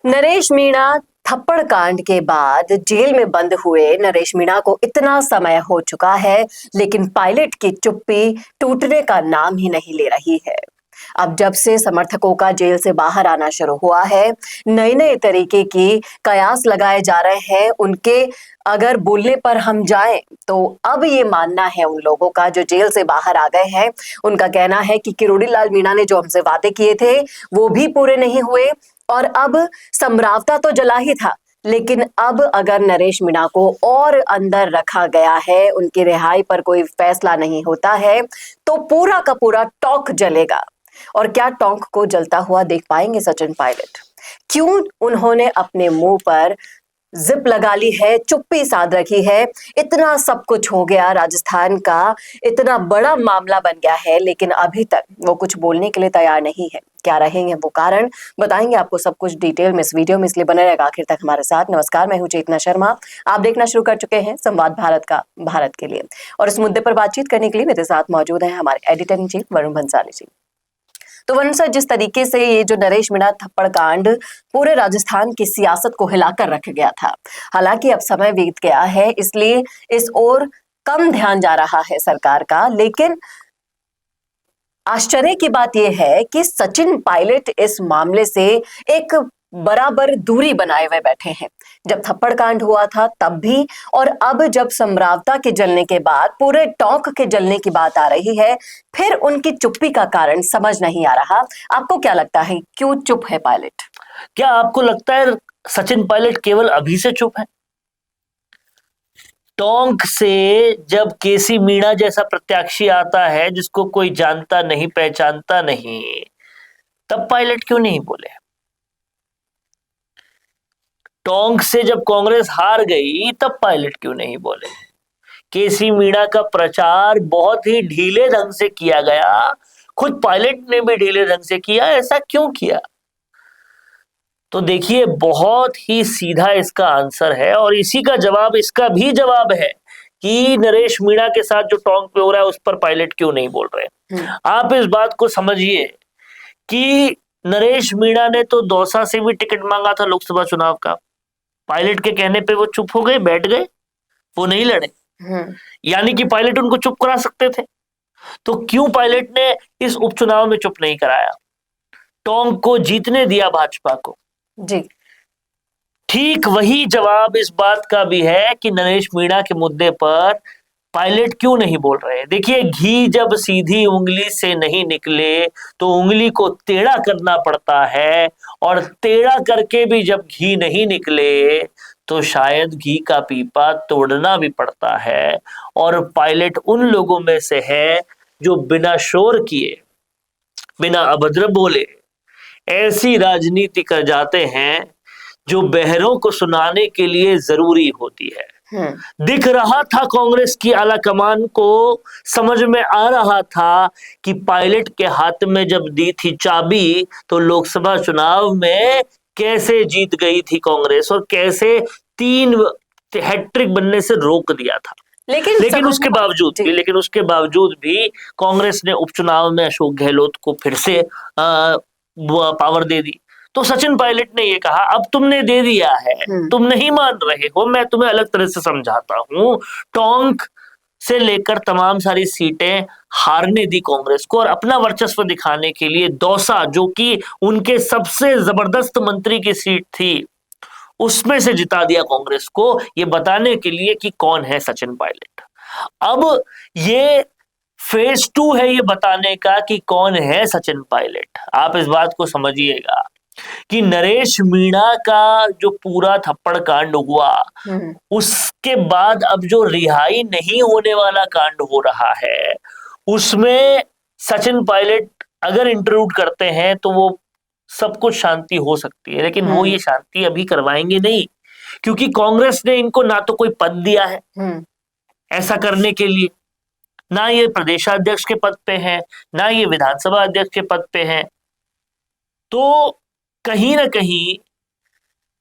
नरेश मीणा थप्पड़ कांड के बाद जेल में बंद हुए नरेश मीणा को इतना समय हो चुका है, लेकिन पायलट की चुप्पी टूटने का नाम ही नहीं ले रही है। अब जब से समर्थकों का जेल से बाहर आना शुरू हुआ है, नए नए तरीके की कयास लगाए जा रहे हैं उनके। अगर बोलने पर हम जाएं तो अब ये मानना है उन लोगों का जो जेल से बाहर आ गए हैं, उनका कहना है कि किरोड़ी लाल मीणा ने जो हमसे वादे किए थे वो भी पूरे नहीं हुए। और अब समरावता तो जला ही था, लेकिन अब अगर नरेश मीणा को और अंदर रखा गया है, उनकी रिहाई पर कोई फैसला नहीं होता है, तो पूरा का पूरा टोंक जलेगा। और क्या टोंक को जलता हुआ देख पाएंगे सचिन पायलट? क्यों उन्होंने अपने मुंह पर जिप लगा ली है, चुप्पी साध रखी है? इतना सब कुछ हो गया, राजस्थान का इतना बड़ा मामला बन गया है, लेकिन अभी तक वो कुछ बोलने के लिए तैयार नहीं है। क्या रहेंगे वो कारण, बताएंगे आपको सब कुछ डिटेल में इस वीडियो में, इसलिए बने रहेगा आखिर तक हमारे साथ। नमस्कार, मैं हूं चेतना शर्मा। आप देखना शुरू कर चुके हैं संवाद भारत का, भारत के लिए। और इस मुद्दे पर बातचीत करने के लिए मेरे साथ मौजूद हैं हमारे editor in chief Varun Bhansali ji. तो वरुण सर, जिस तरीके से ये जो नरेश मीणा थप्पड़ कांड पूरे राजस्थान की सियासत को हिलाकर रख गया था, हालांकि अब समय बीत गया है, इसलिए इस ओर कम ध्यान जा रहा है सरकार का। लेकिन आश्चर्य की बात यह है कि सचिन पायलट इस मामले से एक बराबर दूरी बनाए हुए बैठे हैं। जब थप्पड़ कांड हुआ था तब भी, और अब जब समरावता के जलने के बाद पूरे टोंक के जलने की बात आ रही है, फिर उनकी चुप्पी का कारण समझ नहीं आ रहा। आपको क्या लगता है, क्यों चुप है पायलट? क्या आपको लगता है सचिन पायलट केवल अभी से चुप है? टोंक से जब केसी मीणा जैसा प्रत्याशी आता है जिसको कोई जानता नहीं पहचानता नहीं, तब पायलट क्यों नहीं बोले? टोंक से जब कांग्रेस हार गई तब पायलट क्यों नहीं बोले? केसी मीणा का प्रचार बहुत ही ढीले ढंग से किया गया, खुद पायलट ने भी ढीले ढंग से किया, ऐसा क्यों किया? तो देखिए, बहुत ही सीधा इसका आंसर है, और इसी का जवाब, इसका भी जवाब है कि नरेश मीणा के साथ जो टोंक पे हो रहा है उस पर पायलट क्यों नहीं बोल रहे। आप इस बात को समझिए कि नरेश मीणा ने तो दौसा से भी टिकट मांगा था लोकसभा चुनाव का। पायलट के कहने पे वो चुप हो गए, बैठ गए, वो नहीं लड़े। यानी कि पायलट उनको चुप करा सकते थे, तो क्यों पायलट ने इस उपचुनाव में चुप नहीं कराया, टोंक को जीतने दिया भाजपा को? जी, ठीक वही जवाब इस बात का भी है कि नरेश मीणा के मुद्दे पर पायलट क्यों नहीं बोल रहे। देखिए, घी जब सीधी उंगली से नहीं निकले तो उंगली को टेढ़ा करना पड़ता है, और टेढ़ा करके भी जब घी नहीं निकले तो शायद घी का पीपा तोड़ना भी पड़ता है। और पायलट उन लोगों में से है जो बिना शोर किए, बिना अभद्र बोले ऐसी राजनीति कर जाते हैं जो बहरों को सुनाने के लिए जरूरी होती है। दिख रहा था कांग्रेस की आलाकमान को, समझ में आ रहा था कि पायलट के हाथ में जब दी थी चाबी तो लोकसभा चुनाव में कैसे जीत गई थी कांग्रेस, और कैसे 3 हैट्रिक बनने से रोक दिया था। लेकिन उसके बावजूद भी कांग्रेस ने उपचुनाव में अशोक गहलोत को फिर से पावर दे दी। तो सचिन पायलट ने ये कहा, अब तुमने दे दिया है, तुम नहीं मान रहे हो, मैं तुम्हें अलग तरह से समझाता हूं। टोंक से लेकर तमाम सारी सीटें हारने दी कांग्रेस को, और अपना वर्चस्व दिखाने के लिए दौसा, जो कि उनके सबसे जबरदस्त मंत्री की सीट थी, उसमें से जिता दिया कांग्रेस को, ये बताने के लिए कि कौन है सचिन पायलट। अब ये फेज 2 है ये बताने का कि कौन है सचिन पायलट। आप इस बात को समझिएगा कि नरेश मीणा का जो पूरा थप्पड़ कांड हुआ, उसके बाद अब जो रिहाई नहीं होने वाला कांड हो रहा है, उसमें सचिन पायलट अगर इंटरूड करते हैं तो वो सब कुछ शांति हो सकती है, लेकिन वो ये शांति अभी करवाएंगे नहीं, क्योंकि कांग्रेस ने इनको ना तो कोई पद दिया है ऐसा करने के लिए, ना ये प्रदेशाध्यक्ष के पद पे हैं, ना ये विधानसभा अध्यक्ष के पद पे हैं। तो कहीं ना कहीं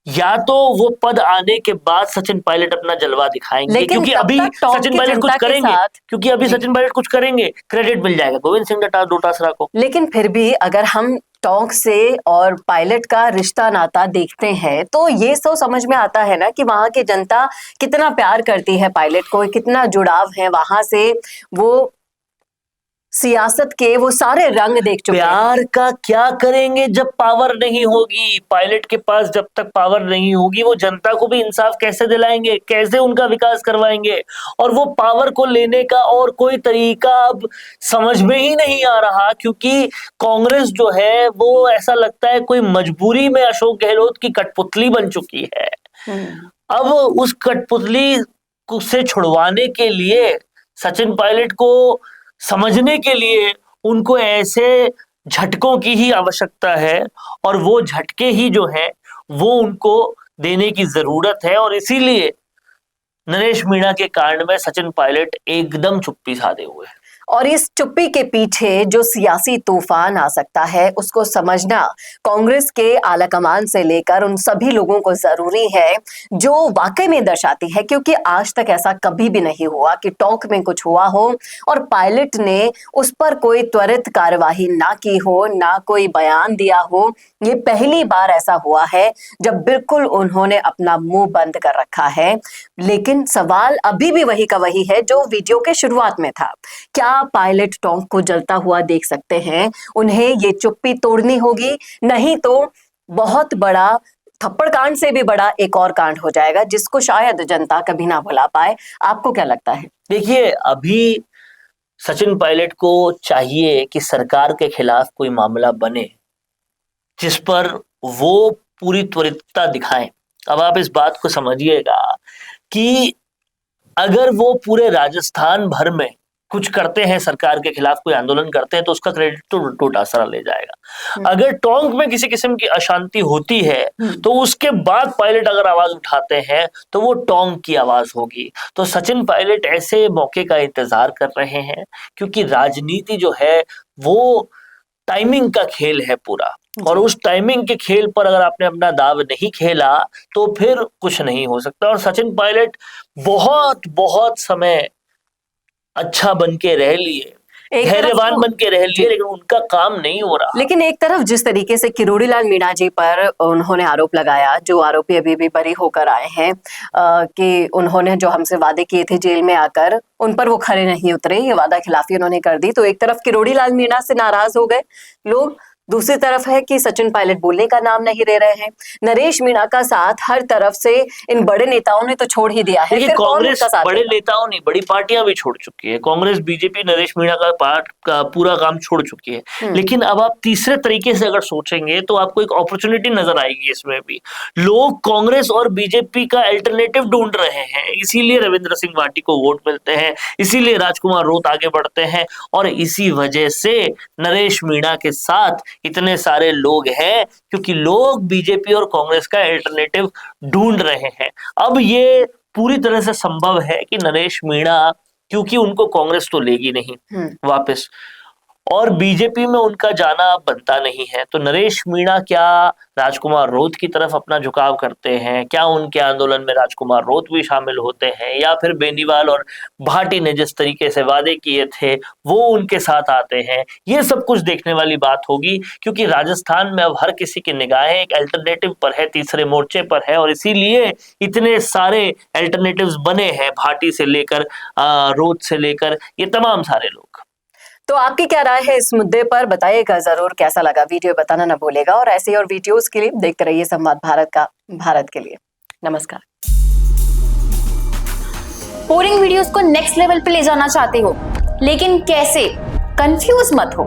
या तो वो पद आने के बाद सचिन पायलट अपना जलवा दिखाएंगे, क्योंकि अभी सचिन पायलट कुछ करेंगे, सचिन पायलट कुछ करेंगे, क्रेडिट मिल जाएगा गोविंद सिंह डोटासरा को। लेकिन फिर भी अगर हम टोंक से और पायलट का रिश्ता नाता देखते हैं तो ये तो समझ में आता है ना कि वहां की जनता कितना प्यार करती है पायलट को, कितना जुड़ाव है वहां से। वो सियासत के वो सारे रंग देख चुके हैं। प्यार का क्या करेंगे जब पावर नहीं होगी? पायलट के पास जब तक पावर नहीं होगी वो जनता को भी इंसाफ कैसे दिलाएंगे, कैसे उनका विकास करवाएंगे? और वो पावर को लेने का और कोई तरीका अब समझ में ही नहीं आ रहा, क्योंकि कांग्रेस जो है वो ऐसा लगता है कोई मजबूरी में अशोक गहलोत की कठपुतली बन चुकी है। अब उस कठपुतली से छुड़वाने के लिए, सचिन पायलट को समझने के लिए उनको ऐसे झटकों की ही आवश्यकता है, और वो झटके ही जो है वो उनको देने की जरूरत है। और इसीलिए नरेश मीणा के कांड में सचिन पायलट एकदम चुप्पी साधे हुए हैं। और इस चुप्पी के पीछे जो सियासी तूफान आ सकता है उसको समझना कांग्रेस के आलाकमान से लेकर उन सभी लोगों को जरूरी है जो वाकई में दर्शाती है, क्योंकि आज तक ऐसा कभी भी नहीं हुआ कि टोंक में कुछ हुआ हो और पायलट ने उस पर कोई त्वरित कार्यवाही ना की हो, ना कोई बयान दिया हो। ये पहली बार ऐसा हुआ है जब बिल्कुल उन्होंने अपना मुंह बंद कर रखा है। लेकिन सवाल अभी भी वही का वही है जो वीडियो के शुरुआत में था। क्या पायलट टोंक को जलता हुआ देख सकते हैं? उन्हें ये चुप्पी तोड़नी होगी, नहीं तो बहुत बड़ा थप्पड़ कांड से भी बड़ा एक और कांड हो जाएगा जिसको शायद जनता कभी ना भुला पाए। आपको क्या लगता है? देखिए, अभी सचिन पायलट को चाहिए कि सरकार के खिलाफ कोई मामला बने जिस पर वो पूरी त्वरितता दिखाएं। अब आप इस बात को समझिएगा कि अगर वो पूरे राजस्थान भर में कुछ करते हैं, सरकार के खिलाफ कोई आंदोलन करते हैं, तो उसका क्रेडिट तो डोटासरा ले जाएगा। अगर टोंक में किसी किस्म की अशांति होती है तो उसके बाद पायलट अगर आवाज उठाते हैं तो वो टोंक की आवाज होगी। तो सचिन पायलट ऐसे मौके का इंतजार कर रहे हैं, क्योंकि राजनीति जो है वो टाइमिंग का खेल है पूरा, और उस टाइमिंग के खेल पर अगर आपने अपना दाव नहीं खेला तो फिर कुछ नहीं हो सकता। और सचिन पायलट बहुत बहुत समय अच्छा बन के रह लिए, धैर्यवान बन के रह लिए, लेकिन उनका काम नहीं हो रहा। लेकिन एक तरफ जिस तरीके से किरोड़ी लाल मीणा जी पर उन्होंने आरोप लगाया, जो आरोपी अभी भी बरी होकर आए हैं, कि उन्होंने जो हमसे वादे किए थे जेल में आकर उन पर वो खरे नहीं उतरे, ये वादा खिलाफी उन्होंने कर दी। तो एक तरफ किरोड़ी लाल मीणा से नाराज हो गए लोग, दूसरी तरफ है कि सचिन पायलट बोलने का नाम नहीं ले रहे हैं। नरेश मीणा का साथ हर तरफ से इन बड़े नेताओं ने तो छोड़ ही दिया है। देखिए, कांग्रेस बड़े नेताओं नहीं, बड़ी पार्टियां भी छोड़ चुकी है। कांग्रेस, बीजेपी नरेश मीणा का पूरा काम छोड़ चुकी है। लेकिन अब आप तीसरे तरीके से अगर सोचेंगे तो आपको एक अपॉर्चुनिटी नजर आएगी इसमें भी। लोग कांग्रेस और बीजेपी का अल्टरनेटिव ढूंढ रहे हैं, इसीलिए रविंद्र सिंह वाटी को वोट मिलते हैं, इसीलिए राजकुमार रोत आगे बढ़ते हैं, और इसी वजह से नरेश मीणा के साथ इतने सारे लोग हैं, क्योंकि लोग बीजेपी और कांग्रेस का अल्टरनेटिव ढूंढ रहे हैं। अब ये पूरी तरह से संभव है कि नरेश मीणा, क्योंकि उनको कांग्रेस तो लेगी नहीं वापस, और बीजेपी में उनका जाना बनता नहीं है, तो नरेश मीणा क्या राजकुमार रोत की तरफ अपना झुकाव करते हैं? क्या उनके आंदोलन में राजकुमार रोत भी शामिल होते हैं? या फिर बेनीवाल और भाटी ने जिस तरीके से वादे किए थे वो उनके साथ आते हैं? ये सब कुछ देखने वाली बात होगी, क्योंकि राजस्थान में अब हर किसी की निगाहें एक अल्टरनेटिव पर है, तीसरे मोर्चे पर है, और इसीलिए इतने सारे अल्टरनेटिव्स बने हैं, भाटी से लेकर रोत से लेकर ये तमाम सारे लोग। तो आपकी क्या राय है इस मुद्दे पर? बताइएगा जरूर, कैसा लगा वीडियो बताना ना भूलेगा। और ऐसे और वीडियोस के लिए देखते रहिए संवाद भारत का, भारत के लिए। नमस्कार। बोरिंग वीडियोस को नेक्स्ट लेवल पे ले जाना चाहते हो, लेकिन कैसे? कंफ्यूज मत हो।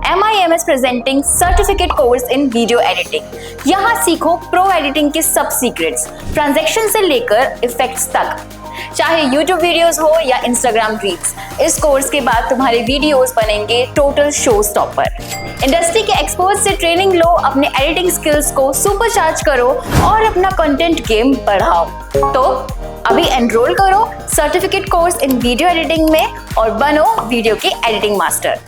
MIMS presenting certificate course in video editing. यहाँ सीखो प्रो एडिटिंग के सब सीक्रेट्स, ट्रांजैक्शन से लेकर इफेक्ट्स तक, चाहे YouTube वीडियोस हो या Instagram रील्स। इस कोर्स के बाद तुम्हारे वीडियोस बनेंगे टोटल शो स्टॉपर। इंडस्ट्री के एक्सपर्ट से ट्रेनिंग लो, अपने एडिटिंग स्किल्स को सुपरचार्ज करो और अपना कंटेंट गेम बढ़ाओ। तो अभी एनरोल करो certificate course in video editing में और बनो वीडियो की एडिटिंग मास्टर।